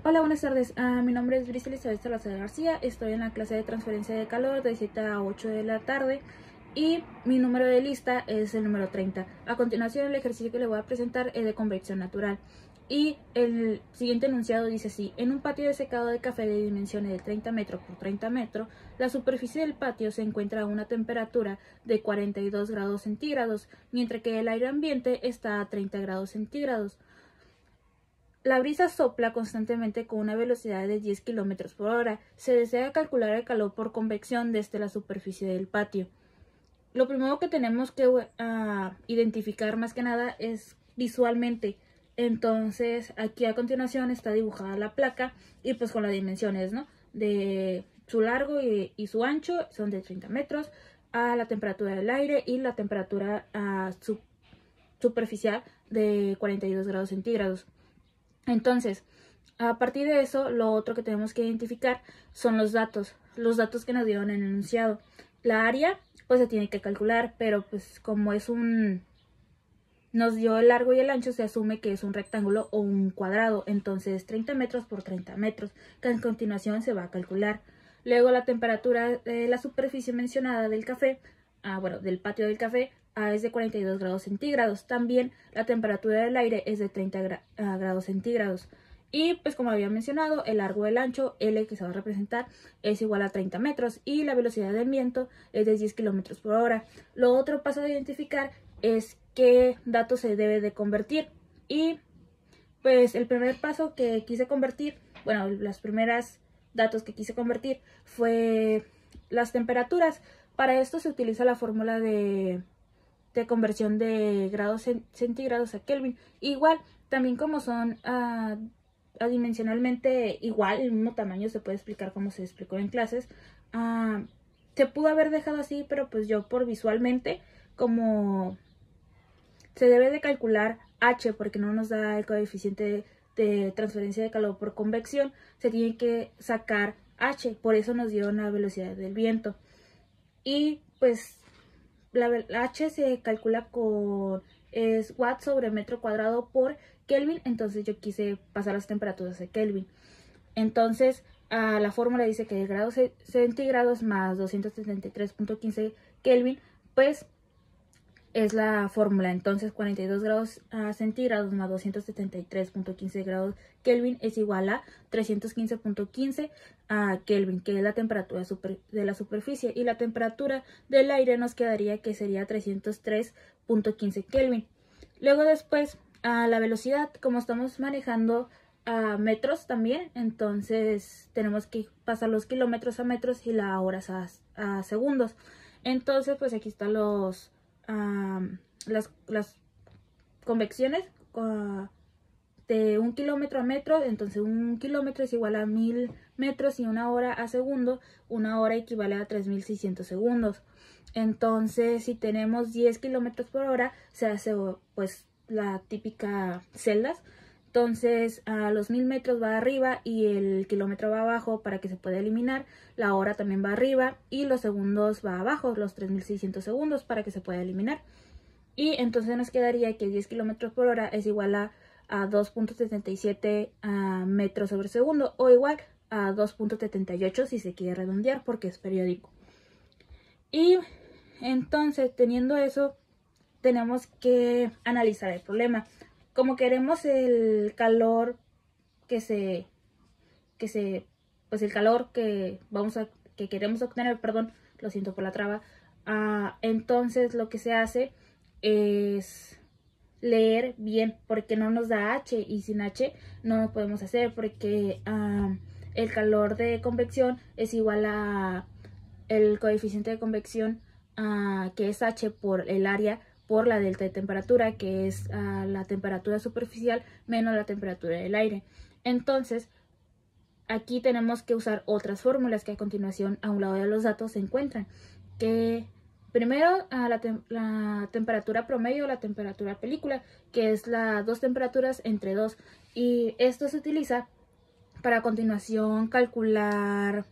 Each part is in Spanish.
Hola, buenas tardes. Mi nombre es Brisa Elizabeth Salazar García. Estoy en la clase de transferencia de calor de 7 a 8 de la tarde y mi número de lista es el número 30. A continuación, el ejercicio que le voy a presentar es de convección natural. Y el siguiente enunciado dice así: en un patio de secado de café de dimensiones de 30 metros por 30 metros, la superficie del patio se encuentra a una temperatura de 42 grados centígrados, mientras que el aire ambiente está a 30 grados centígrados. La brisa sopla constantemente con una velocidad de 10 km por hora. Se desea calcular el calor por convección desde la superficie del patio. Lo primero que tenemos que identificar más que nada es visualmente. Entonces aquí a continuación está dibujada la placa y pues con las dimensiones, ¿no? De su largo y su ancho son de 30 metros, a la temperatura del aire y la temperatura superficial de 42 grados centígrados. Entonces, a partir de eso, lo otro que tenemos que identificar son los datos que nos dieron en el enunciado. La área, pues se tiene que calcular, pero pues como nos dio el largo y el ancho, se asume que es un rectángulo o un cuadrado. Entonces, 30 metros por 30 metros, que a continuación se va a calcular. Luego, la temperatura de la superficie mencionada del café, del patio del café, es de 42 grados centígrados. También la temperatura del aire es de 30 grados centígrados. Y pues como había mencionado, el largo del ancho, L, que se va a representar, es igual a 30 metros y la velocidad del viento es de 10 km por hora. Lo otro paso a identificar es qué datos se debe de convertir. Y pues el primer paso que quise convertir, las primeras datos que quise convertir fue las temperaturas. Para esto se utiliza la fórmula de conversión de grados centígrados a Kelvin. Igual, también como son adimensionalmente igual, el mismo tamaño, se puede explicar como se explicó en clases. Se pudo haber dejado así, pero pues yo por visualmente, como se debe de calcular H porque no nos da el coeficiente de transferencia de calor por convección, se tiene que sacar H, por eso nos dio una velocidad del viento. Y pues la H se calcula es watts sobre metro cuadrado por Kelvin, entonces yo quise pasar las temperaturas a Kelvin. Entonces la fórmula dice que grados centígrados más 273.15 Kelvin, pues es la fórmula. Entonces 42 grados centígrados más 273.15 grados Kelvin es igual a 315.15 Kelvin, que es la temperatura de la superficie, y la temperatura del aire nos quedaría que sería 303.15 Kelvin. Luego después la velocidad, como estamos manejando metros también, entonces tenemos que pasar los kilómetros a metros y las horas a segundos. Entonces pues aquí están las convecciones de 1 kilómetro a metro. Entonces 1 kilómetro es igual a 1000 metros y 1 hora a segundo. 1 hora equivale a 3600 segundos. Entonces si tenemos 10 kilómetros por hora, se hace pues la típica celdas. Entonces a los 1000 metros va arriba y el kilómetro va abajo para que se pueda eliminar. La hora también va arriba y los segundos va abajo, los 3600 segundos, para que se pueda eliminar. Y entonces nos quedaría que 10 kilómetros por hora es igual a 2.77 metros sobre segundo, o igual a 2.78 si se quiere redondear porque es periódico. Y entonces, teniendo eso, tenemos que analizar el problema. Como queremos el calor pues el calor que queremos obtener, perdón, lo siento por la traba, entonces lo que se hace es leer bien, porque no nos da H, y sin H no lo podemos hacer, porque el calor de convección es igual a el coeficiente de convección, que es H por el área por la delta de temperatura, que es la temperatura superficial menos la temperatura del aire. Entonces aquí tenemos que usar otras fórmulas que a continuación a un lado de los datos se encuentran, que primero la temperatura promedio o la temperatura película, que es las dos temperaturas entre dos, y esto se utiliza para a continuación calcular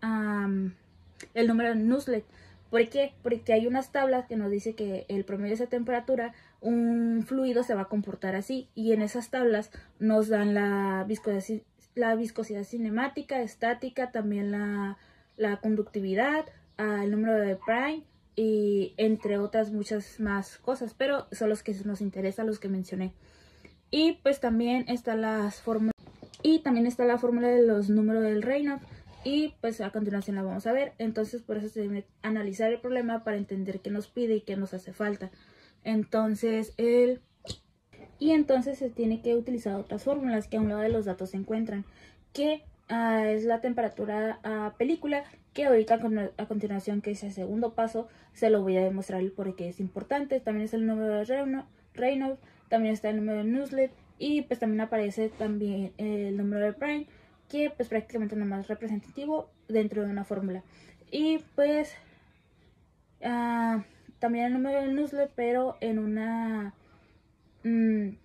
el número de Nusselt. ¿Por qué? Porque hay unas tablas que nos dice que el promedio de esa temperatura, un fluido se va a comportar así, y en esas tablas nos dan la la viscosidad cinemática, estática, también la conductividad, el número de prime y entre otras muchas más cosas, pero son los que nos interesan, los que mencioné. Y pues también está la fórmula de los números del Reynolds, y pues a continuación la vamos a ver. Entonces por eso se debe analizar el problema para entender qué nos pide y qué nos hace falta. Entonces se tiene que utilizar otras fórmulas que a un lado de los datos se encuentran, que es la temperatura a película, que ahorita a continuación, que es el segundo paso, se lo voy a demostrar porque es importante. También es el número de Reynolds, también está el número de Nusselt, y pues también aparece también el número de prime, que pues prácticamente es lo más representativo dentro de una fórmula. Y pues también el número de Nusselt, pero en una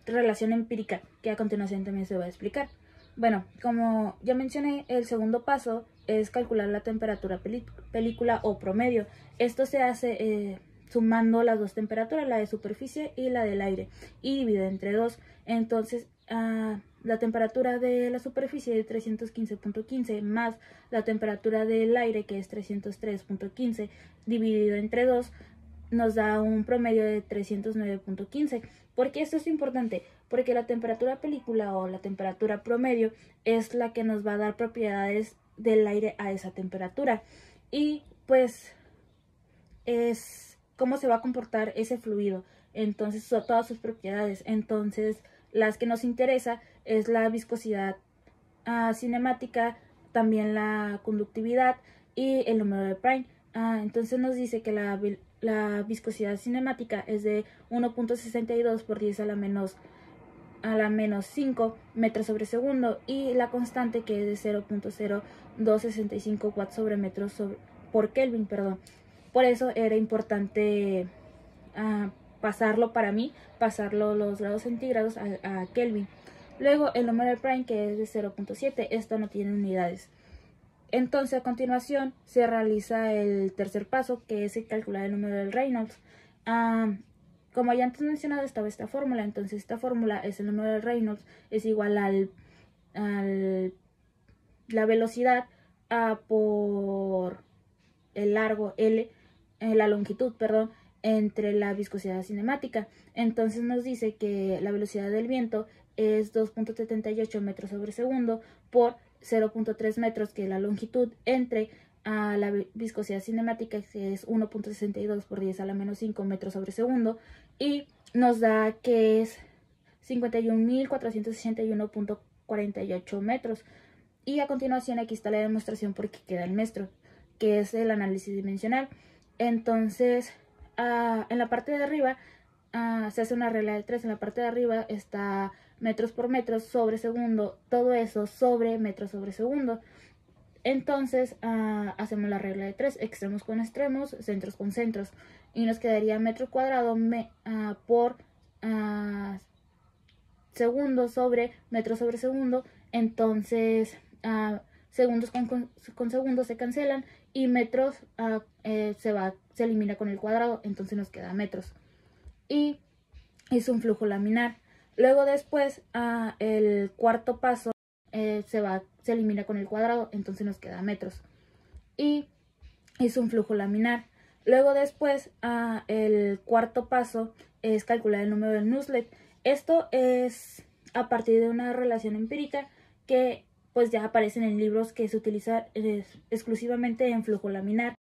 relación empírica, que a continuación también se va a explicar. Bueno, como ya mencioné, el segundo paso es calcular la temperatura película o promedio. Esto se hace sumando las dos temperaturas, la de superficie y la del aire, y dividido entre dos. Entonces, la temperatura de la superficie es 315.15 más la temperatura del aire, que es 303.15, dividido entre 2, nos da un promedio de 309.15. ¿Por qué esto es importante? Porque la temperatura película o la temperatura promedio es la que nos va a dar propiedades del aire a esa temperatura, y pues es cómo se va a comportar ese fluido. Entonces todas sus propiedades. Entonces las que nos interesa es la viscosidad cinemática, también la conductividad y el número de prime. Entonces nos dice que la viscosidad cinemática es de 1.62 por 10 a la menos 5 metros sobre segundo, y la constante, que es de 0.0265 watts sobre metros por Kelvin, perdón. Por eso era importante pasarlo los grados centígrados a Kelvin. Luego el número de prime, que es de 0.7, esto no tiene unidades. Entonces a continuación se realiza el tercer paso, que es el calcular el número del Reynolds. Como ya antes mencionado, estaba esta fórmula. Entonces esta fórmula es el número del Reynolds es igual la velocidad por el largo L, la longitud, perdón, entre la viscosidad cinemática. Entonces nos dice que la velocidad del viento es 2.78 metros sobre segundo por 0.3 metros, que es la longitud, entre la viscosidad cinemática, que es 1.62 por 10 a la menos 5 metros sobre segundo, y nos da que es 51.461.48 metros. Y a continuación aquí está la demostración porque queda el metro, que es el análisis dimensional. Entonces en la parte de arriba se hace una regla de 3. En la parte de arriba está metros por metros sobre segundo, todo eso sobre metros sobre segundo. Entonces hacemos la regla de 3, extremos con extremos, centros con centros, y nos quedaría metro cuadrado por segundo sobre metro sobre segundo. Entonces segundos con segundos se cancelan, y metros se elimina con el cuadrado, entonces nos queda metros. Y es un flujo laminar. Luego después el cuarto paso se elimina con el cuadrado, entonces nos queda metros. Y es un flujo laminar. Luego después el cuarto paso es calcular el número del Nusselt. Esto es a partir de una relación empírica que pues ya aparecen en libros que se utiliza exclusivamente en flujo laminar.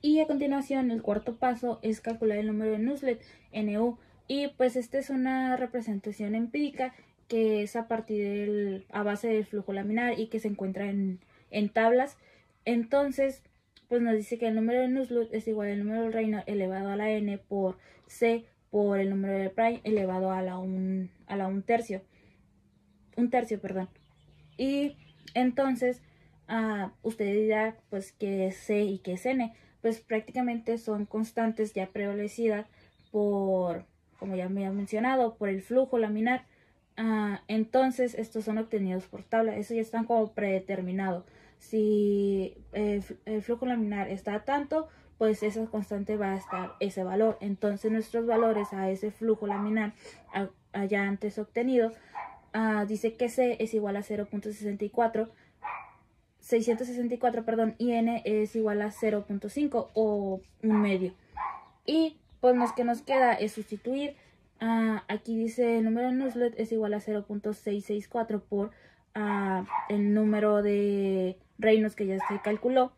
Y a continuación el cuarto paso es calcular el número de Nusselt, NU, y pues esta es una representación empírica que es a base del flujo laminar y que se encuentra en tablas. Entonces pues nos dice que el número de Nusselt es igual al número del Reynolds elevado a la n por c por el número de prime elevado a un tercio, perdón. Y entonces usted dirá pues que es c y que es n. Pues prácticamente son constantes ya preestablecidas por, como ya me he mencionado, por el flujo laminar. Entonces estos son obtenidos por tabla, eso ya están como predeterminado. Si el flujo laminar está a tanto, pues esa constante va a estar ese valor. Entonces nuestros valores a ese flujo laminar allá antes obtenido dice que C es igual a 664, perdón, y N es igual a 0.5 o un medio. Y pues lo que nos queda es sustituir. Aquí dice el número de Nuzlocke es igual a 0.664 por el número de reinos que ya se calculó,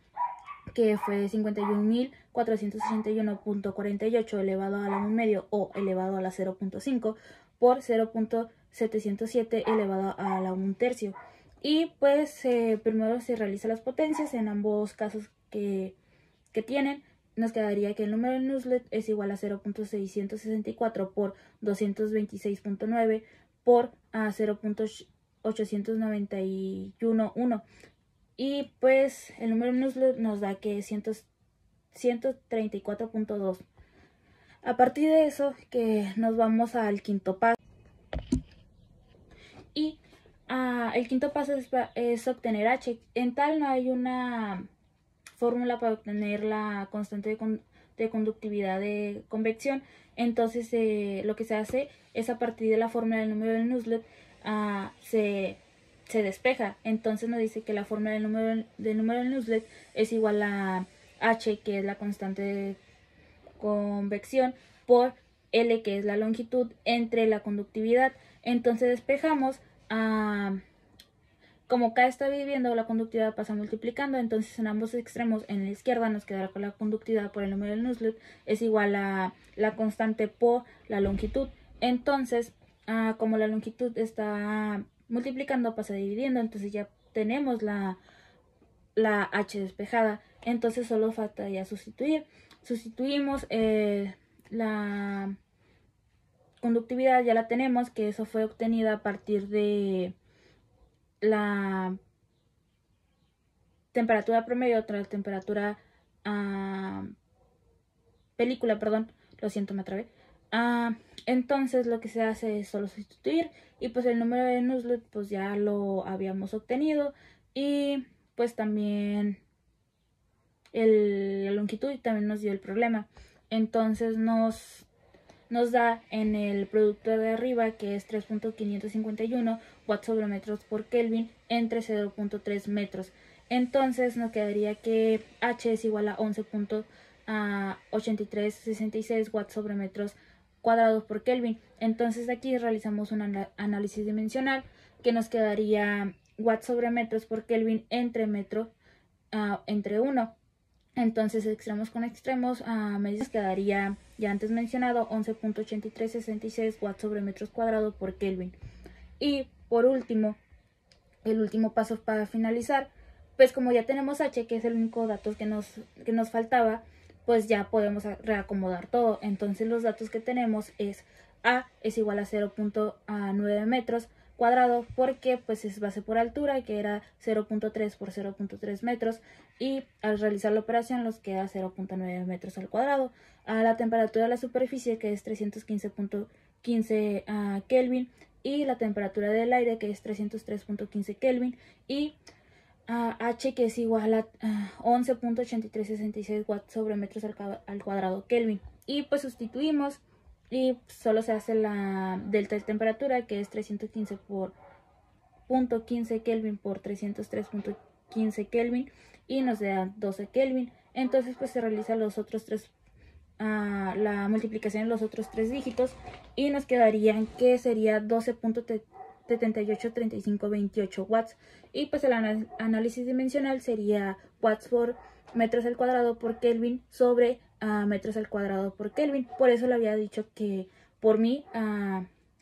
que fue 51.461.48 elevado a la 1 medio o elevado a la 0.5 por 0.707 elevado a la 1 tercio. Y pues primero se realizan las potencias en ambos casos que tienen. Nos quedaría que el número de Nuzlocke es igual a 0.664 por 226.9 por 0.891.1. Y pues el número de Nuzlocke nos da que es 134.2. A partir de eso que nos vamos al quinto paso. Y el quinto paso es obtener H. En tal no hay una fórmula para obtener la constante de conductividad de convección. Entonces lo que se hace es, a partir de la fórmula del número del Nuzlocke, se despeja. Entonces nos dice que la fórmula del número del Nuzlocke es igual a H, que es la constante de convección, por L, que es la longitud, entre la conductividad. Entonces despejamos. Como K está dividiendo, la conductividad pasa multiplicando, entonces en ambos extremos, en la izquierda nos quedará con la conductividad por el número del Nuzlocke es igual a la constante por la longitud. Entonces, como la longitud está multiplicando, pasa dividiendo, entonces ya tenemos la H despejada. Entonces solo falta ya sustituir. Sustituimos la conductividad, ya la tenemos, que eso fue obtenida a partir de la temperatura promedio tras la temperatura película, perdón, lo siento, me trabé. Entonces lo que se hace es solo sustituir, y pues el número de Nuzlocke pues ya lo habíamos obtenido, y pues también la longitud también nos dio el problema. Entonces nos da en el producto de arriba, que es 3.551 watts sobre metros por Kelvin entre 0.3 metros. Entonces nos quedaría que H es igual a 11.8366 watts sobre metros cuadrados por Kelvin. Entonces aquí realizamos un análisis dimensional, que nos quedaría watts sobre metros por Kelvin entre metro entre 1. Entonces extremos con extremos, nos quedaría, ya antes mencionado, 11.8366 watts sobre metros cuadrados por Kelvin. Y por último, el último paso para finalizar, pues como ya tenemos H, que es el único dato que nos faltaba, pues ya podemos reacomodar todo. Entonces los datos que tenemos es A es igual a 0.9 metros cuadrado, porque pues es base por altura, que era 0.3 por 0.3 metros, y al realizar la operación nos queda 0.9 metros al cuadrado. A la temperatura de la superficie, que es 315.15 Kelvin, y la temperatura del aire, que es 303.15 Kelvin, y H, que es igual a 11.8366 watts sobre metros al cuadrado Kelvin. Y pues sustituimos, y solo se hace la delta de temperatura, que es 315 por 0.15 Kelvin por 303.15 Kelvin, y nos da 12 Kelvin. Entonces pues se realiza los otros tres, la multiplicación de los otros tres dígitos, y nos quedarían que sería 12.783528 watts. Y pues el análisis dimensional sería watts por metros al cuadrado por Kelvin sobre metros al cuadrado por Kelvin. Por eso le había dicho que por mí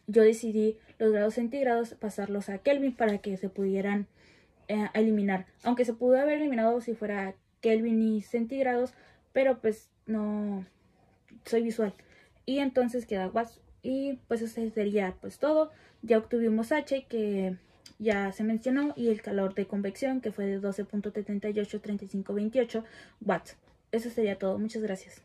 yo decidí los grados centígrados pasarlos a Kelvin para que se pudieran eliminar. Aunque se pudo haber eliminado si fuera Kelvin y centígrados, pero pues no soy visual. Y entonces queda watts. Y pues eso sería pues todo. Ya obtuvimos H, que ya se mencionó, y el calor de convección, que fue de 12.783528 watts. Eso sería todo. Muchas gracias.